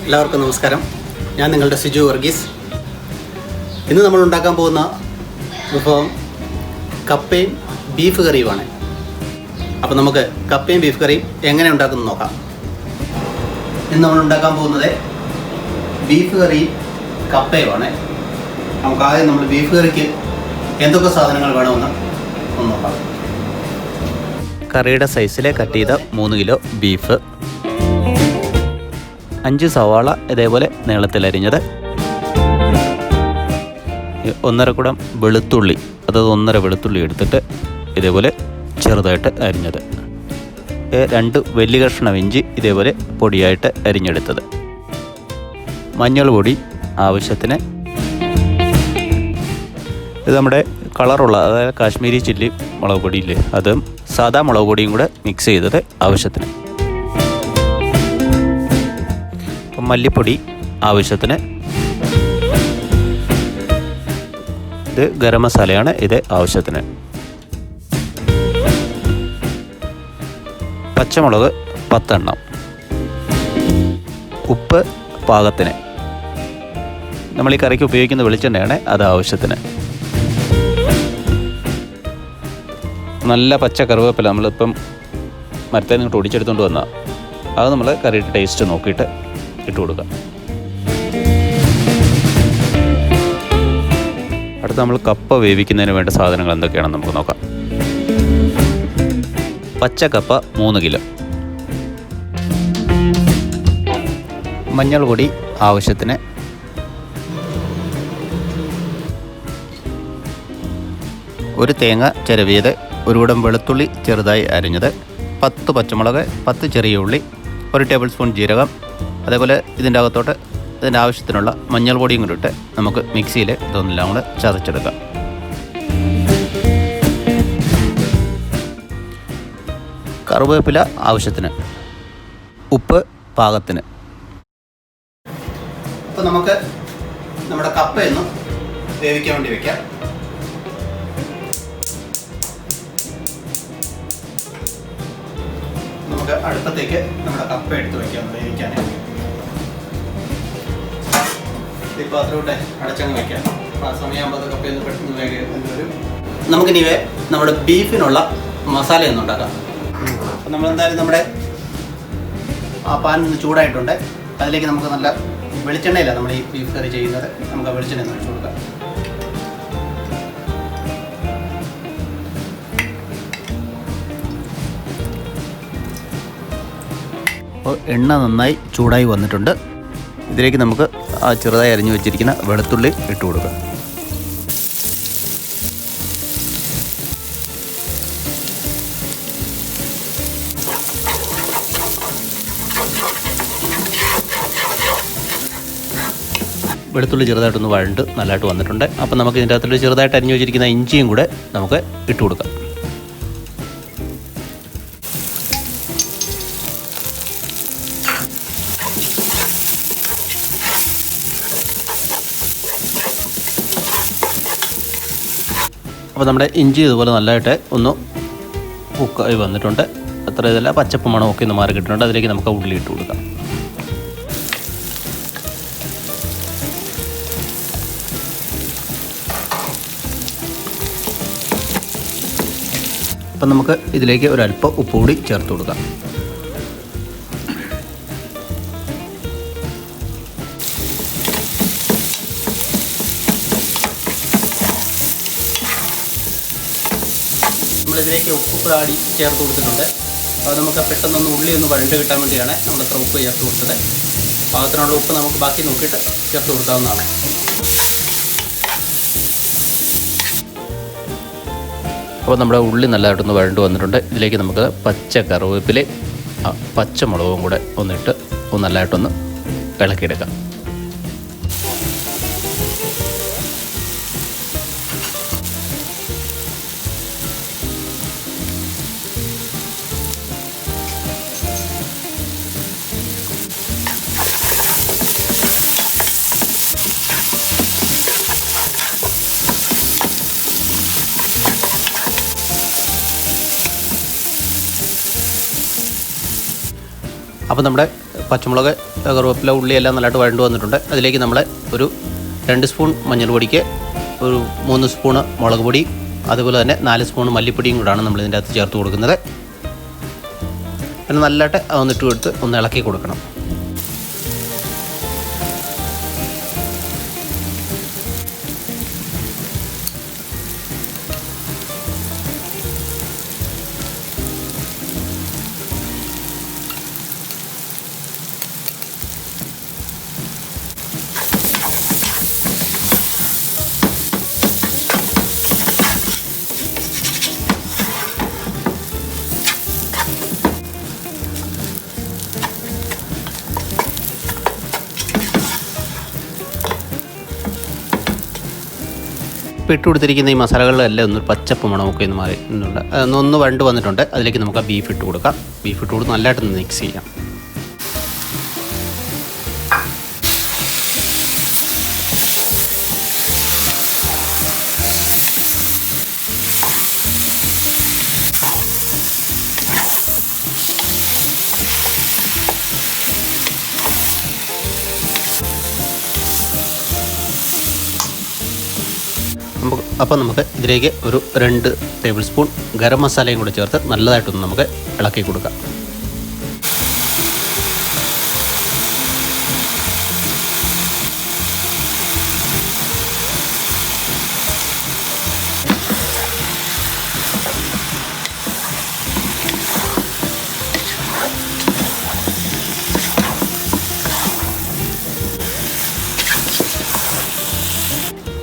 എല്ലാവർക്കും നമസ്കാരം. ഞാൻ നിങ്ങളുടെ സിജു വർഗീസ്. ഇന്ന് നമ്മൾ ഉണ്ടാക്കാൻ പോകുന്ന വിഭവം കപ്പയും ബീഫ് കറിയുമാണ്. അപ്പോൾ നമുക്ക് കപ്പയും ബീഫ് കറിയും എങ്ങനെ ഉണ്ടാക്കുന്നു നോക്കാം. ഇന്ന് നമ്മൾ ഉണ്ടാക്കാൻ പോകുന്നത് ബീഫ് കറിയും കപ്പയുമാണ്. നമുക്ക് ആദ്യം നമ്മൾ ബീഫ് കറിക്ക് എന്തൊക്കെ സാധനങ്ങൾ വേണമെന്ന് ഒന്ന് നോക്കാം. കറിയുടെ സൈസിൽ കട്ട് ചെയ്ത 3 കിലോ ബീഫ്, 5 സവാള ഇതേപോലെ നീളത്തിലരിഞ്ഞത്, 1.5 കുടം വെളുത്തുള്ളി, അതായത് 1.5 വെളുത്തുള്ളി എടുത്തിട്ട് ഇതേപോലെ ചെറുതായിട്ട് അരിഞ്ഞത്, 2 വലിയ കഷ്ണം ഇഞ്ചി ഇതേപോലെ പൊടിയായിട്ട് അരിഞ്ഞെടുത്തത്, മഞ്ഞൾ പൊടി ആവശ്യത്തിന്, ഇത് നമ്മുടെ കളറുള്ള അതായത് കാശ്മീരി ചില്ലി മുളക് പൊടിയില്ലേ, അതും സാദാ മുളക് പൊടിയും കൂടെ മിക്സ് ചെയ്തത് ആവശ്യത്തിന്, മല്ലിപ്പൊടി ആവശ്യത്തിന്, ഇത് ഗരം മസാലയാണ്, ഇത് ആവശ്യത്തിന്, പച്ചമുളക് 10 എണ്ണം, ഉപ്പ് പാകത്തിന്, നമ്മൾ ഈ കറിക്ക് ഉപയോഗിക്കുന്ന വെളിച്ചെണ്ണയാണ്, അത് ആവശ്യത്തിന്, നല്ല പച്ച കറിവേപ്പില നമ്മളിപ്പം മരത്തിൽ നിന്ന് ഒടിച്ചെടുത്തുകൊണ്ട് വന്നാൽ അത് നമ്മൾ കറിയുടെ ടേസ്റ്റ് നോക്കിയിട്ട് ഇട്ട് കൊടുക്കാം. അടുത്ത് നമ്മൾ കപ്പ വേവിക്കുന്നതിന് വേണ്ട സാധനങ്ങൾ എന്തൊക്കെയാണെന്ന് നമുക്ക് നോക്കാം. പച്ചക്കപ്പ 3 കിലോ, മഞ്ഞൾ പൊടി ആവശ്യത്തിന്, ഒരു തേങ്ങ ചിരവിയത്, 1 കുടം വെളുത്തുള്ളി ചെറുതായി അരിഞ്ഞത്, 10 പച്ചമുളക്, 10 ചെറിയ ഉള്ളി, 1 ടേബിൾ സ്പൂൺ ജീരകം, അതേപോലെ ഇതിൻ്റെ അകത്തോട്ട് ഇതിൻ്റെ ആവശ്യത്തിനുള്ള മഞ്ഞൾ പൊടിയും കൂടി ഇട്ട് നമുക്ക് മിക്സിയിൽ ഇതൊന്നെല്ലാം കൂടെ ചതച്ചെടുക്കാം. കറിവേപ്പില ആവശ്യത്തിന്, ഉപ്പ് പാകത്തിന്. അപ്പോൾ നമുക്ക് നമ്മുടെ കപ്പയൊന്ന് വേവിക്കാൻ വേണ്ടി വയ്ക്കാം. നമുക്ക് അടുപ്പത്തേക്ക് നമ്മുടെ കപ്പ എടുത്ത് വയ്ക്കാം വേവിക്കാൻ. ഈ പാത്രമോട്ടെ അടച്ചങ്ങ് വയ്ക്കാം. ആ സമയമാകുമ്പോൾ അത് കപ്പയൊന്ന് പെട്ടെന്ന് വരും. നമുക്കിനി നമ്മുടെ ബീഫിനുള്ള മസാലയൊന്നും ഉണ്ടാക്കാം. അപ്പം നമ്മളെന്തായാലും നമ്മുടെ ആ പാൻ ഒന്ന് ചൂടായിട്ടുണ്ട്. അതിലേക്ക് നമുക്ക് നല്ല വെളിച്ചെണ്ണയില്ല നമ്മൾ ഈ ബീഫ് കറി ചെയ്യുന്നത്. നമുക്ക് ആ വെളിച്ചെണ്ണ ഒന്ന് ഒഴിച്ചു കൊടുക്കാം. അപ്പോൾ എണ്ണ നന്നായി ചൂടായി വന്നിട്ടുണ്ട്. ഇതിലേക്ക് നമുക്ക് ആ ചെറുതായി അരിഞ്ഞു വെച്ചിരിക്കുന്ന വെളുത്തുള്ളി ഇട്ട് കൊടുക്കാം. വെളുത്തുള്ളി ചെറുതായിട്ടൊന്ന് വഴണ്ട് നല്ലതായിട്ട് വന്നിട്ടുണ്ട്. അപ്പം നമുക്ക് ഇതിൻ്റെ അകത്തുള്ള ചെറുതായിട്ട് അരിഞ്ഞു വെച്ചിരിക്കുന്ന ഇഞ്ചിയും കൂടെ നമുക്ക് ഇട്ട് കൊടുക്കാം. അപ്പോൾ നമ്മുടെ ഇഞ്ചി ഇതുപോലെ നല്ലതായിട്ട് ഒന്ന് കുക്കായി വന്നിട്ടുണ്ട്. അത്ര ഇതല്ല, പച്ചപ്പ് മണമൊക്കെ ഒന്ന് മാറി കിട്ടുന്നുണ്ട്. അതിലേക്ക് നമുക്ക് ഉള്ളി ഇട്ട് കൊടുക്കാം. അപ്പം നമുക്ക് ഇതിലേക്ക് ഒരല്പം ഉപ്പ് കൂടി ചേർത്ത് കൊടുക്കാം. നമ്മളിതിലേക്ക് ഉപ്പ് ആടി ചേർത്ത് കൊടുത്തിട്ടുണ്ട്. അത് നമുക്ക് പെട്ടെന്നൊന്ന് ഉള്ളി ഒന്ന് വഴണ്ട് കിട്ടാൻ വേണ്ടിയാണ് നമ്മളത്ര ഉപ്പ് ചേർത്ത് കൊടുത്തത്. പാകത്തിനുള്ള ഉപ്പ് നമുക്ക് ബാക്കി നോക്കിയിട്ട് ചേർത്ത് കൊടുക്കാവുന്നതാണ്. അപ്പോൾ നമ്മുടെ ഉള്ളി നല്ലതായിട്ടൊന്ന് വഴണ്ട് വന്നിട്ടുണ്ട്. ഇതിലേക്ക് നമുക്ക് പച്ച കറിവേപ്പില, പച്ചമുളകും കൂടെ ഒന്നിട്ട് നല്ലതായിട്ടൊന്ന് ഇളക്കിയെടുക്കാം. അപ്പോൾ നമ്മുടെ പച്ചമുളക്, കറുവേപ്പില, ഉള്ളി എല്ലാം നല്ലതായിട്ട് വഴണ്ട് വന്നിട്ടുണ്ട്. അതിലേക്ക് നമ്മൾ ഒരു 2 സ്പൂൺ മഞ്ഞൾപ്പൊടിക്ക് ഒരു 3 സ്പൂണ് മുളക് പൊടി, അതുപോലെ തന്നെ 4 സ്പൂൺ മല്ലിപ്പൊടിയും കൂടാണ് നമ്മൾ ഇതിൻ്റെ അകത്ത് ചേർത്ത് കൊടുക്കുന്നത്. പിന്നെ നല്ലതായിട്ട് അതൊന്നിട്ട് കൊടുത്ത് ഒന്ന് ഇളക്കി കൊടുക്കണം. ഇപ്പോൾ ഇട്ട് കൊടുത്തിരിക്കുന്ന ഈ മസാലകളിലെല്ലാം ഒന്ന് പച്ചപ്പ് മണമൊക്കെ ഒന്ന് മാറിയിട്ടുണ്ട്. ഒന്ന് വണ്ട് വന്നിട്ടുണ്ട്. അതിലേക്ക് നമുക്ക് ആ ബീഫ് ഇട്ട് കൊടുക്കാം. ബീഫ് ഇട്ട് കൊടുത്ത് നല്ലതായിട്ടൊന്ന് മിക്സ് ചെയ്യാം. അപ്പോൾ നമുക്ക് ഇതിലേക്ക് ഒരു 2 ടേബിൾ സ്പൂൺ ഗരം മസാലയും കൂടി ചേർത്ത് നല്ലതായിട്ടൊന്ന് നമുക്ക് ഇളക്കി കൊടുക്കാം.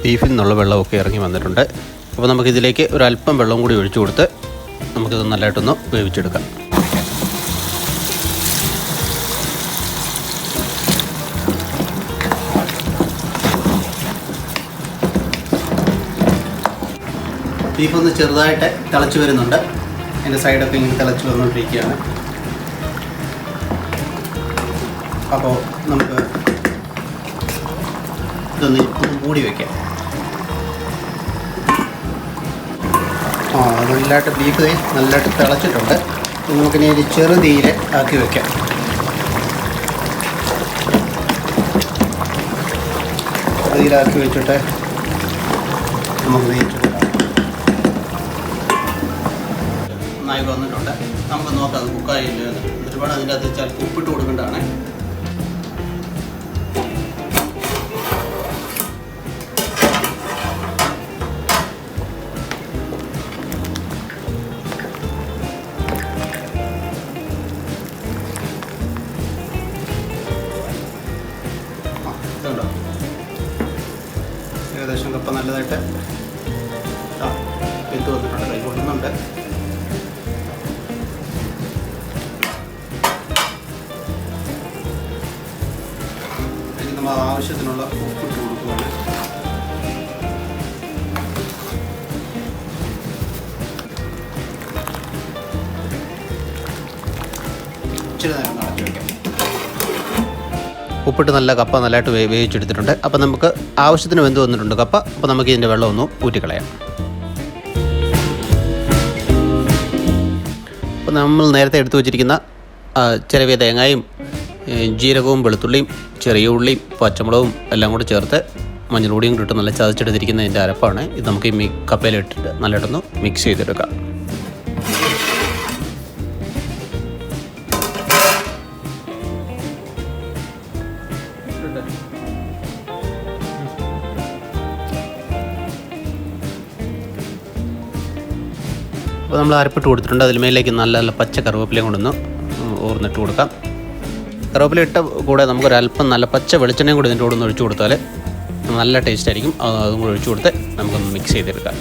ബീഫിൽ നിന്നുള്ള വെള്ളമൊക്കെ ഇറങ്ങി വന്നിട്ടുണ്ട്. അപ്പോൾ നമുക്കിതിലേക്ക് ഒരല്പം വെള്ളം കൂടി ഒഴിച്ചു കൊടുത്ത് നമുക്കിത് നല്ലതായിട്ടൊന്ന് വേവിച്ചെടുക്കാം. ബീഫൊന്ന് ചെറുതായിട്ട് തിളച്ച് വരുന്നുണ്ട്. അതിൻ്റെ സൈഡൊക്കെ ഇങ്ങനെ തിളച്ച് വന്നുകൊണ്ടിരിക്കുകയാണ്. അപ്പോൾ നമുക്ക് ഇതൊന്ന് മൂടി വയ്ക്കാം. നല്ലതായിട്ട് ബീഫ് നല്ലതായിട്ട് തിളച്ചിട്ടുണ്ട്. നമുക്കിനി ഒരു ചെറു തീയിൽ ആക്കി വയ്ക്കാം. ചെറുതീയിലാക്കി വെച്ചിട്ട് നമുക്ക് വേവിച്ചെടുക്കാം. നന്നായി വന്നിട്ടുണ്ട്. നമുക്ക് നോക്കാം അത് കുക്കായില്ല. ഒരുപാട് അതിൻ്റെ അകത്ത് വെച്ചാൽ ഉപ്പിട്ട് കൊടുക്കേണ്ടതാണ്. ഏകദേശം കപ്പ നല്ലതായിട്ട് വെന്ത് വന്നിട്ടുണ്ട്. കൈ കൊള്ളുന്നുണ്ട്. അതിന് നമ്മൾ ആവശ്യത്തിനുള്ള ഉപ്പിട്ട് കൊടുക്കുകയാണ്. ഇച്ചിരി നേരം അടച്ചു വയ്ക്കാം. ഉപ്പിട്ട് നല്ല കപ്പ നല്ലതായിട്ട് വേവിച്ചെടുത്തിട്ടുണ്ട്. അപ്പോൾ നമുക്ക് ആവശ്യത്തിന് വെന്ത് വന്നിട്ടുണ്ട് കപ്പ. അപ്പോൾ നമുക്ക് ഇതിൻ്റെ വെള്ളം ഒന്ന് ഊറ്റിക്കളയാം. അപ്പോൾ നമ്മൾ നേരത്തെ എടുത്തു വച്ചിരിക്കുന്ന ചിരവിയ തേങ്ങയും ജീരകവും വെളുത്തുള്ളിയും ചെറിയ ഉള്ളിയും പച്ചമുളകും എല്ലാം കൂടി ചേർത്ത് മഞ്ഞൾപ്പൊടിയും കൂടി ഇട്ട് നല്ല ചതച്ചെടുത്തിരിക്കുന്ന ഇതിൻ്റെ അരപ്പാണ്. ഇത് നമുക്ക് ഈ കപ്പയിലിട്ടിട്ട് നല്ലതായിട്ടൊന്ന് മിക്സ് ചെയ്തെടുക്കാം. അപ്പോൾ നമ്മൾ അരപ്പിട്ട് കൊടുത്തിട്ടുണ്ട്. അതിൽ മേലേക്ക് നല്ല പച്ച കറുവേപ്പിലയും കൊണ്ടൊന്ന് ഓർന്നിട്ട് കൊടുക്കാം. കറുവേപ്പില ഇട്ട കൂടെ നമുക്കൊരല്പം നല്ല പച്ച വെളിച്ചെണ്ണയും കൂടി ഇതിൻ്റെ കൂടെ ഒന്ന് ഒഴിച്ചു കൊടുത്താൽ നല്ല ടേസ്റ്റ് ആയിരിക്കും. അതും കൂടി ഒഴിച്ചു കൊടുത്ത് നമുക്കൊന്ന് മിക്സ് ചെയ്തെടുക്കാം.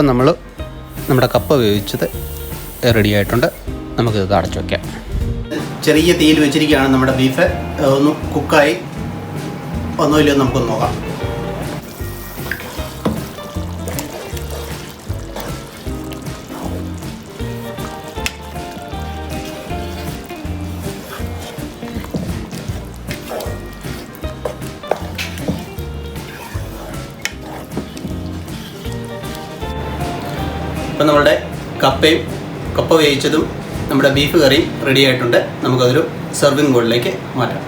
ഇപ്പം നമ്മുടെ കപ്പ വേവിച്ചത് റെഡി ആയിട്ടുണ്ട്. നമുക്കിത് അടച്ചു വയ്ക്കാം. ചെറിയ തീയിൽ വെച്ചിരിക്കുകയാണ് നമ്മുടെ ബീഫ്. ഒന്ന് കുക്കായി ഒന്നോ ഇല്ലയോ നമുക്കൊന്ന് നോക്കാം. ഇപ്പം നമ്മളുടെ കപ്പ വേവിച്ചതും നമ്മുടെ ബീഫ് കറിയും റെഡി ആയിട്ടുണ്ട്. നമുക്കതൊരു സെർവിങ് ബോളിലേക്ക് മാറ്റാം.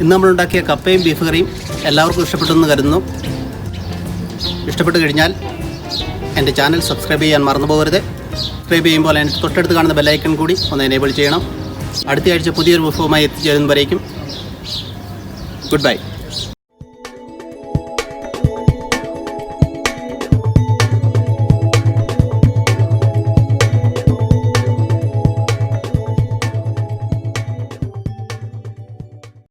ഇന്ന് നമ്മളുണ്ടാക്കിയ കപ്പയും ബീഫ് കറിയും എല്ലാവർക്കും ഇഷ്ടപ്പെട്ടെന്ന് കരുതുന്നു. ഇഷ്ടപ്പെട്ട് കഴിഞ്ഞാൽ എൻ്റെ ചാനൽ സബ്സ്ക്രൈബ് ചെയ്യാൻ മറന്നു പോകരുത്. സബ്സ്ക്രൈബ് ചെയ്യുമ്പോൾ അതിന് തൊട്ടടുത്ത് കാണുന്ന ബെല്ലൈക്കൺ കൂടി ഒന്ന് എനേബിൾ ചെയ്യണം. അടുത്ത ആഴ്ച പുതിയൊരു വിഭവമായി എത്തിച്ചേരുന്നവരേക്കും ഗുഡ് ബൈ.